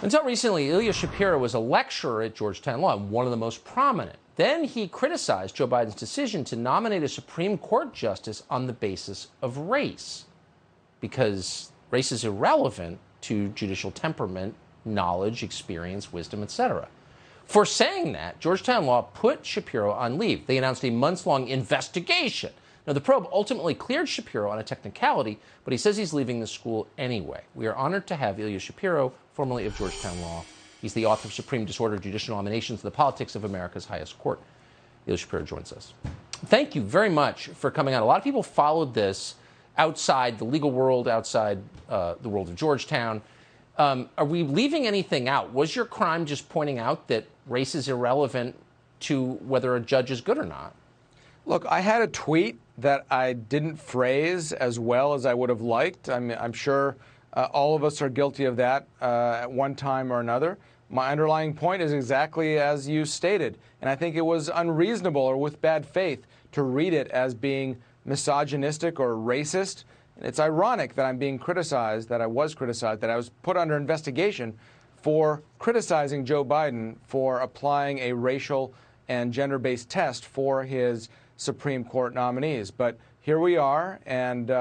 Until recently, Ilya Shapiro was a lecturer at Georgetown Law, one of the most prominent. Then he criticized Joe Biden's decision to nominate a Supreme Court justice on the basis of race, because race is irrelevant to judicial temperament, knowledge, experience, wisdom, etc. For saying that, Georgetown Law put Shapiro on leave. They announced a months-long investigation. Now, the probe ultimately cleared Shapiro on a technicality, but he says he's leaving the school anyway. We are honored to have Ilya Shapiro, formerly of Georgetown Law. He's the author of Supreme Disorder, Judicial Nominations, The Politics of America's Highest Court. Ilya Shapiro joins us. Thank you very much for coming on. A lot of people followed this outside the legal world, outside the world of Georgetown. Are we leaving anything out? Was your crime just pointing out that race is irrelevant to whether a judge is good or not? Look, I had a tweet that I didn't phrase as well as I would have liked. I'm sure all of us are guilty of that at one time or another. My underlying point is exactly as you stated, and I think it was unreasonable or with bad faith to read it as being misogynistic or racist. And it's ironic that I'm being criticized, that I was put under investigation for criticizing Joe Biden for applying a racial and gender-based test for his Supreme Court nominees. But here we are, and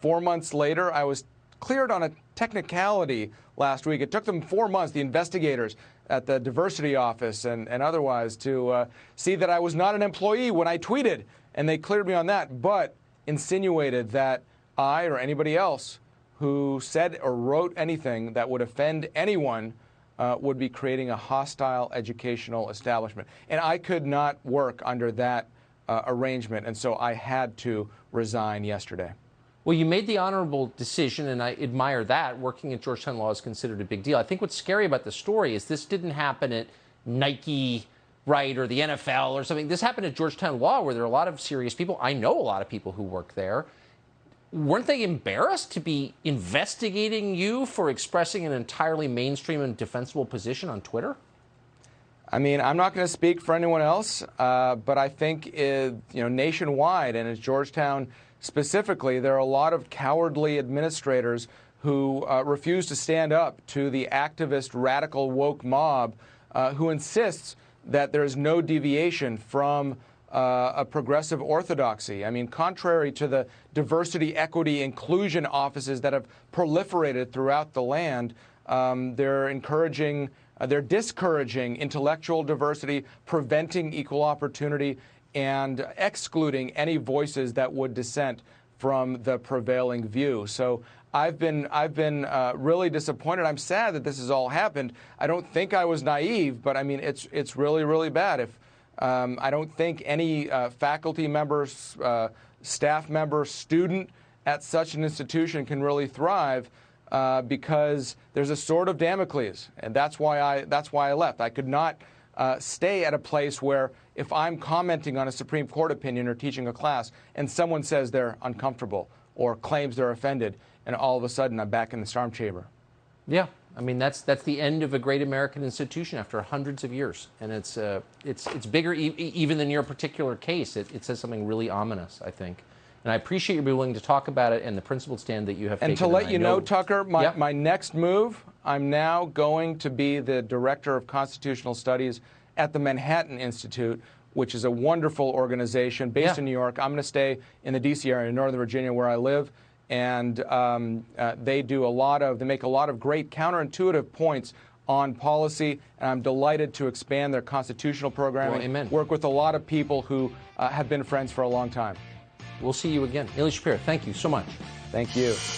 4 months later, I was cleared on a technicality last week. It took them 4 months, the investigators at the diversity office and otherwise, to see that I was not an employee when I tweeted, and they cleared me on that, but insinuated that I or anybody else who said or wrote anything that would offend anyone would be creating a hostile educational establishment. And I could not work under that arrangement, and so I had to resign yesterday. Well, you made the honorable decision, and I admire that. Working at Georgetown Law is considered a big deal. I think what's scary about the story is this didn't happen at Nike, right, or the NFL or something. This happened at Georgetown Law, where there are a lot of serious people. I know a lot of people who work there. Weren't they embarrassed to be investigating you for expressing an entirely mainstream and defensible position on Twitter? I mean, I'm not going to speak for anyone else, but I think nationwide, and at Georgetown specifically, there are a lot of cowardly administrators who refuse to stand up to the activist, radical, woke mob who insists that there is no deviation from a progressive orthodoxy. I mean, contrary to the diversity, equity, inclusion offices that have proliferated throughout the land, they're discouraging intellectual diversity, preventing equal opportunity, and excluding any voices that would dissent from the prevailing view. So I've been really disappointed. I'm sad that this has all happened. I don't think I was naive, but I mean, it's really, really bad. If I don't think any faculty member, staff member, student at such an institution can really thrive because there's a sword of Damocles, and that's why I left. I could not stay at a place where if I'm commenting on a Supreme Court opinion or teaching a class and someone says they're uncomfortable or claims they're offended, and all of a sudden I'm back in the storm chamber. Yeah. I mean, that's the end of a great American institution after hundreds of years, and it's bigger even than your particular case. It says something really ominous, I think, and I appreciate you being willing to talk about it and the principled stand that you have taken. And to let you know, Tucker, my next move, I'm now going to be the director of constitutional studies at the Manhattan Institute, which is a wonderful organization based in New York. I'm going to stay in the D.C. area, in Northern Virginia, where I live. And they make a lot of great counterintuitive points on policy, and I'm delighted to expand their constitutional programming. Well, amen. Work with a lot of people who have been friends for a long time. We'll see you again. Ilya Shapiro, thank you so much. Thank you.